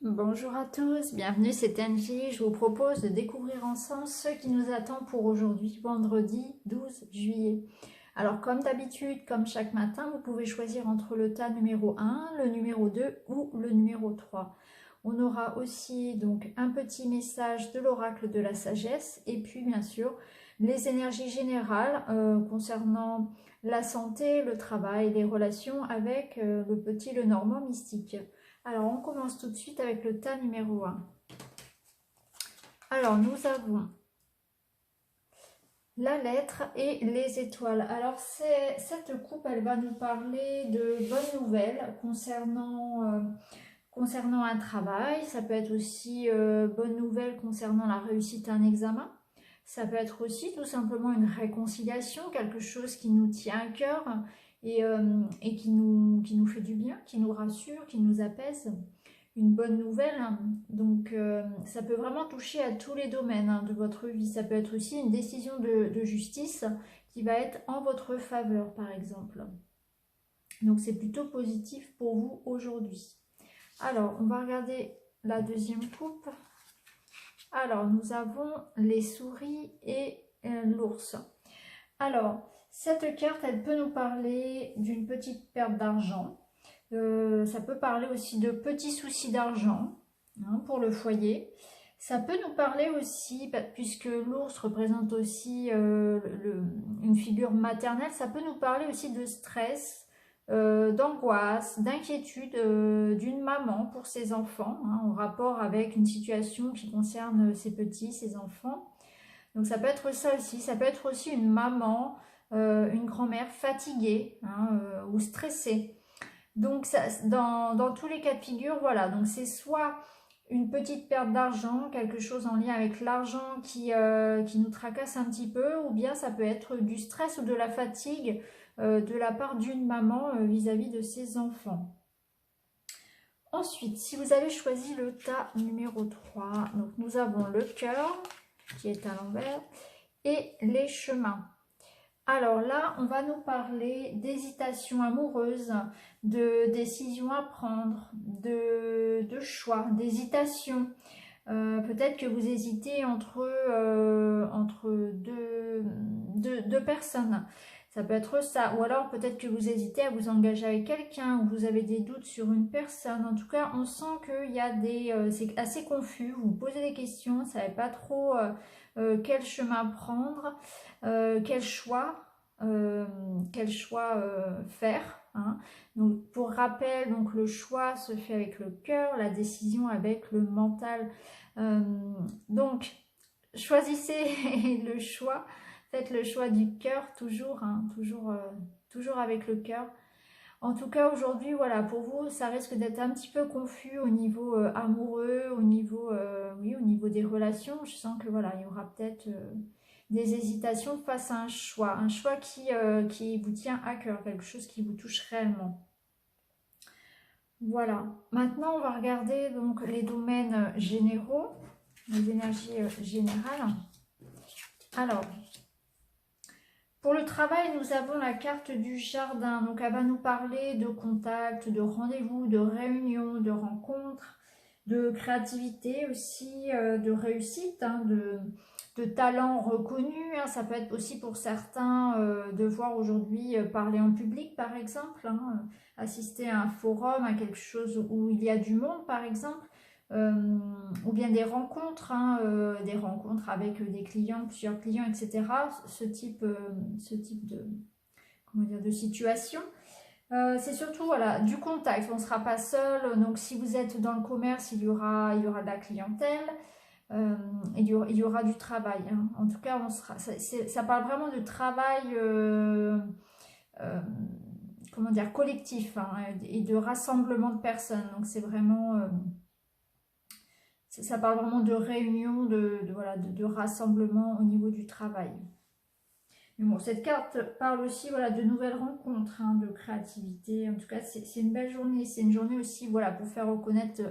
Bonjour à tous, bienvenue, c'est Angie. Je vous propose de découvrir ensemble ce qui nous attend pour aujourd'hui, vendredi 12 juillet. Alors comme d'habitude, comme chaque matin, vous pouvez choisir entre le tas numéro 1, le numéro 2 ou le numéro 3. On aura aussi donc un petit message de l'oracle de la sagesse et puis bien sûr les énergies générales concernant la santé, le travail, les relations avec le petit Lenormand mystique. Alors, on commence tout de suite avec le tas numéro 1. Alors, nous avons la lettre et les étoiles. Alors, cette coupe, elle va nous parler de bonnes nouvelles concernant un travail. Ça peut être aussi bonnes nouvelles concernant la réussite à un examen. Ça peut être aussi tout simplement une réconciliation, quelque chose qui nous tient à cœur et qui nous fait du bien, qui nous rassure, qui nous apaise. Une bonne nouvelle. Donc, ça peut vraiment toucher à tous les domaines de votre vie. Ça peut être aussi une décision de justice qui va être en votre faveur, par exemple. Donc, c'est plutôt positif pour vous aujourd'hui. Alors, on va regarder la deuxième coupe. Alors, nous avons les souris et l'ours. Alors, cette carte, elle peut nous parler d'une petite perte d'argent. Ça peut parler aussi de petits soucis d'argent pour le foyer. Ça peut nous parler aussi, puisque l'ours représente aussi une figure maternelle, ça peut nous parler aussi de stress, d'angoisse, d'inquiétude d'une maman pour ses enfants, en rapport avec une situation qui concerne ses petits, ses enfants. Donc ça peut être ça aussi, ça peut être aussi une maman, une grand-mère fatiguée ou stressée. Donc, dans tous les cas de figure, voilà. Donc, c'est soit une petite perte d'argent, quelque chose en lien avec l'argent qui nous tracasse un petit peu, ou bien ça peut être du stress ou de la fatigue de la part d'une maman vis-à-vis de ses enfants. Ensuite, si vous avez choisi le tas numéro 3, donc nous avons le cœur qui est à l'envers et les chemins. Alors là, on va nous parler d'hésitation amoureuse, de décisions à prendre, de choix, d'hésitation. Peut-être que vous hésitez entre deux personnes. Ça peut être ça. Ou alors peut-être que vous hésitez à vous engager avec quelqu'un ou vous avez des doutes sur une personne. En tout cas, on sent qu'il y a c'est assez confus. Vous posez des questions, vous ne savez pas trop quel chemin prendre, quel choix faire. Donc, pour rappel, donc, le choix se fait avec le cœur, la décision avec le mental. Donc, choisissez le choix, faites le choix du cœur toujours, toujours avec le cœur. En tout cas, aujourd'hui, voilà, pour vous, ça risque d'être un petit peu confus au niveau amoureux, oui, au niveau des relations. Je sens que voilà, il y aura peut-être des hésitations face à un choix qui vous tient à cœur, quelque chose qui vous touche réellement. Voilà. Maintenant, on va regarder donc les domaines généraux, les énergies générales. Alors, pour le travail, nous avons la carte du jardin. Donc, elle va nous parler de contacts, de rendez-vous, de réunions, de rencontres, de créativité aussi, de réussite, de talents reconnus. Ça peut être aussi pour certains de voir aujourd'hui parler en public, par exemple, assister à un forum, à quelque chose où il y a du monde, par exemple. Ou bien des rencontres avec des clients, plusieurs clients, etc. Ce type de situation. C'est surtout voilà, du contact, on ne sera pas seul. Donc si vous êtes dans le commerce, il y aura de la clientèle, il y aura du travail. En tout cas, ça parle vraiment de travail comment dire, collectif et de rassemblement de personnes. Donc c'est vraiment... ça parle vraiment de réunion, de rassemblement au niveau du travail. Mais bon, cette carte parle aussi voilà, de nouvelles rencontres, de créativité. En tout cas, c'est une belle journée. C'est une journée aussi voilà, pour faire reconnaître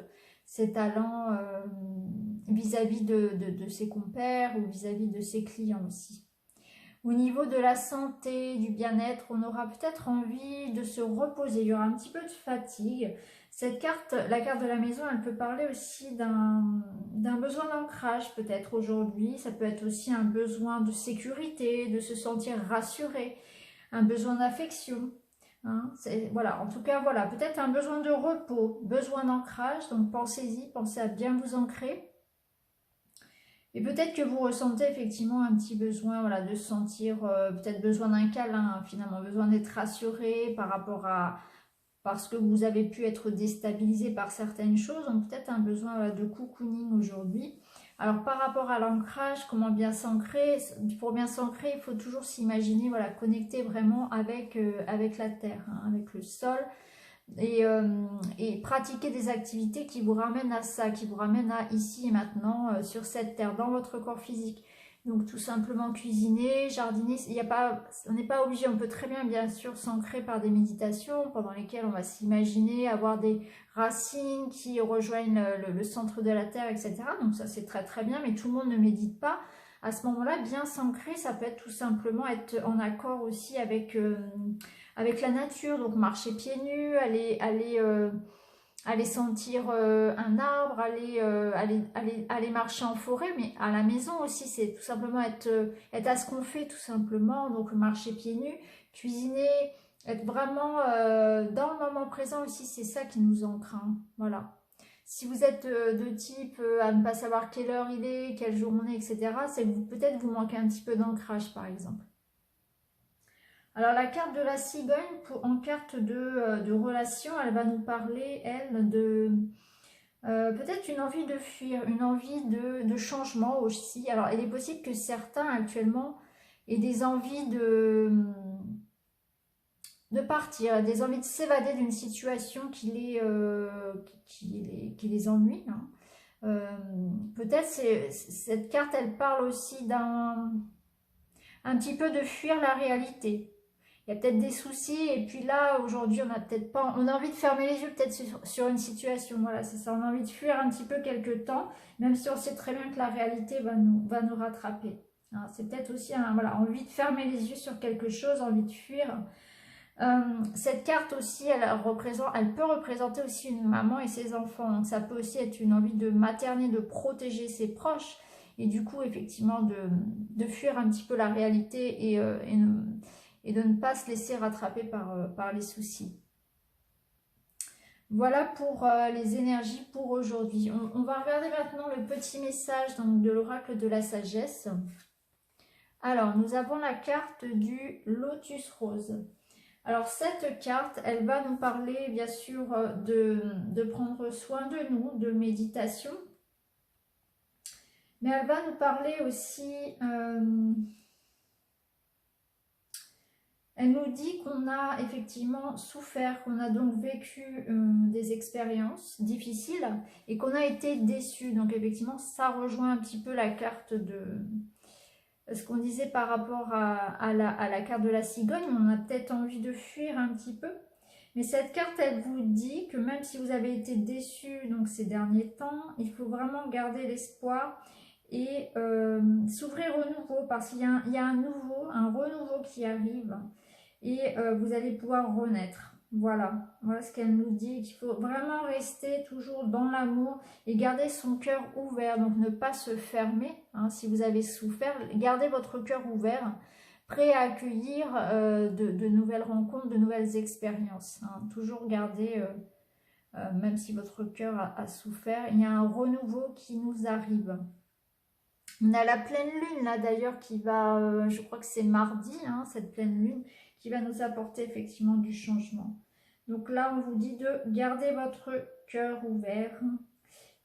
ses talents vis-à-vis de ses compères ou vis-à-vis de ses clients aussi. Au niveau de la santé, du bien-être, on aura peut-être envie de se reposer. Il y aura un petit peu de fatigue. Cette carte, la carte de la maison, elle peut parler aussi d'un besoin d'ancrage peut-être aujourd'hui. Ça peut être aussi un besoin de sécurité, de se sentir rassuré, un besoin d'affection. Hein, voilà, en tout cas, voilà, peut-être un besoin de repos, besoin d'ancrage. Donc pensez-y, pensez à bien vous ancrer. Et peut-être que vous ressentez effectivement un petit besoin, voilà, de se sentir, peut-être besoin d'un câlin, finalement, besoin d'être rassuré par rapport à, parce que vous avez pu être déstabilisé par certaines choses, donc peut-être un besoin, voilà, de cocooning aujourd'hui. Alors par rapport à l'ancrage, comment bien s'ancrer? Pour bien s'ancrer, il faut toujours s'imaginer, voilà, connecter vraiment avec la terre, hein, avec le sol, et pratiquer des activités qui vous ramènent à ça, qui vous ramènent à ici et maintenant, sur cette terre, dans votre corps physique. Donc tout simplement cuisiner, jardiner, on n'est pas obligé, on peut très bien sûr s'ancrer par des méditations pendant lesquelles on va s'imaginer avoir des racines qui rejoignent le centre de la terre, etc. Donc ça c'est très bien, mais tout le monde ne médite pas. À ce moment-là, bien s'ancrer, ça peut être tout simplement être en accord aussi avec la nature, donc marcher pieds nus, aller sentir un arbre, aller marcher en forêt, mais à la maison aussi, c'est tout simplement être à ce qu'on fait tout simplement, donc marcher pieds nus, cuisiner, être vraiment dans le moment présent aussi, c'est ça qui nous ancre, hein, voilà. Si vous êtes de type à ne pas savoir quelle heure il est, quelle journée, etc., c'est que peut-être vous manquez un petit peu d'ancrage par exemple. Alors la carte de la cigogne, en carte de relation, elle va nous parler, elle, de peut-être une envie de fuir, une envie de changement aussi. Alors il est possible que certains actuellement aient des envies de partir, des envies de s'évader d'une situation qui les ennuie, hein. Peut-être cette carte, elle parle aussi un petit peu de fuir la réalité. Il y a peut-être des soucis, et puis là, aujourd'hui, on a peut-être pas, on a envie de fermer les yeux peut-être sur une situation, voilà, c'est ça, on a envie de fuir un petit peu quelques temps, même si on sait très bien que la réalité va nous rattraper. Hein, c'est peut-être aussi, voilà, envie de fermer les yeux sur quelque chose, envie de fuir. Cette carte aussi, elle peut représenter aussi une maman et ses enfants, donc ça peut aussi être une envie de materner, de protéger ses proches, et du coup, effectivement, de fuir un petit peu la réalité et de ne pas se laisser rattraper par les soucis. Voilà pour les énergies pour aujourd'hui. On va regarder maintenant le petit message donc, de l'oracle de la sagesse. Alors, nous avons la carte du lotus rose. Alors, cette carte, elle va nous parler bien sûr de prendre soin de nous, de méditation. Mais elle va nous parler aussi... elle nous dit qu'on a effectivement souffert, qu'on a donc vécu des expériences difficiles et qu'on a été déçu. Donc effectivement, ça rejoint un petit peu la carte de ce qu'on disait par rapport à la carte de la cigogne. On a peut-être envie de fuir un petit peu. Mais cette carte, elle vous dit que même si vous avez été déçu donc, ces derniers temps, il faut vraiment garder l'espoir et s'ouvrir au nouveau parce qu'il y a un renouveau qui arrive. Et vous allez pouvoir renaître. Voilà ce qu'elle nous dit, qu'il faut vraiment rester toujours dans l'amour et garder son cœur ouvert, donc ne pas se fermer, hein, si vous avez souffert, gardez votre cœur ouvert, prêt à accueillir de nouvelles rencontres, de nouvelles expériences, hein. Toujours garder, même si votre cœur a souffert, il y a un renouveau qui nous arrive. On a la pleine lune là d'ailleurs qui va, je crois que c'est mardi, hein, cette pleine lune, qui va nous apporter effectivement du changement. Donc là, on vous dit de garder votre cœur ouvert,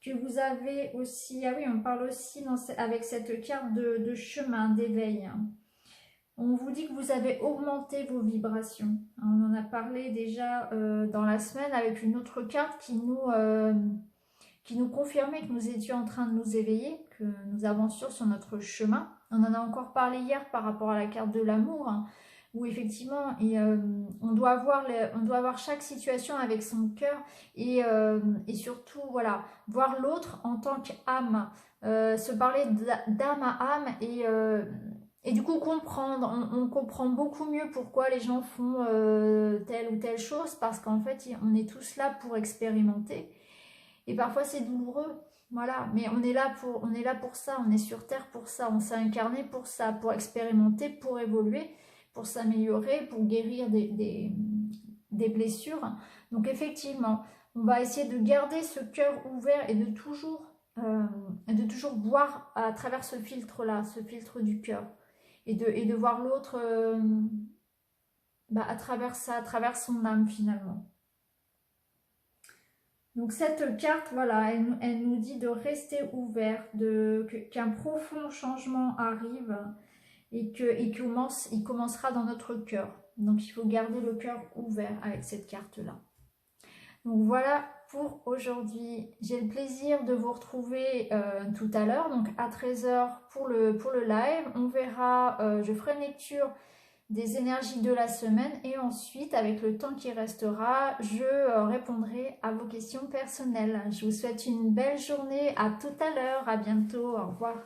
que vous avez aussi, ah oui, on parle aussi avec cette carte de chemin, d'éveil. On vous dit que vous avez augmenté vos vibrations. On en a parlé déjà dans la semaine avec une autre carte qui nous confirmait que nous étions en train de nous éveiller, que nous avancions sur notre chemin. On en a encore parlé hier par rapport à la carte de l'amour, hein, où effectivement on doit voir chaque situation avec son cœur et surtout voilà, voir l'autre en tant qu'âme, se parler d'âme à âme Et du coup, comprendre, on comprend beaucoup mieux pourquoi les gens font telle ou telle chose, parce qu'en fait, on est tous là pour expérimenter. Et parfois, c'est douloureux, voilà. Mais on est là pour ça, on est sur Terre pour ça, on s'est incarné pour ça, pour expérimenter, pour évoluer, pour s'améliorer, pour guérir des blessures. Donc effectivement, on va essayer de garder ce cœur ouvert et de toujours voir à travers ce filtre-là, ce filtre du cœur et de voir l'autre à travers ça, à travers son âme finalement. Donc cette carte, voilà, elle nous dit de rester ouvert, qu'un profond changement arrive et qu'il commencera dans notre cœur. Donc il faut garder le cœur ouvert avec cette carte-là. Donc voilà pour aujourd'hui. J'ai le plaisir de vous retrouver tout à l'heure, donc à 13 h pour le live. On verra, je ferai une lecture des énergies de la semaine et ensuite, avec le temps qui restera, je répondrai à vos questions personnelles. Je vous souhaite une belle journée. À tout à l'heure. À bientôt. Au revoir.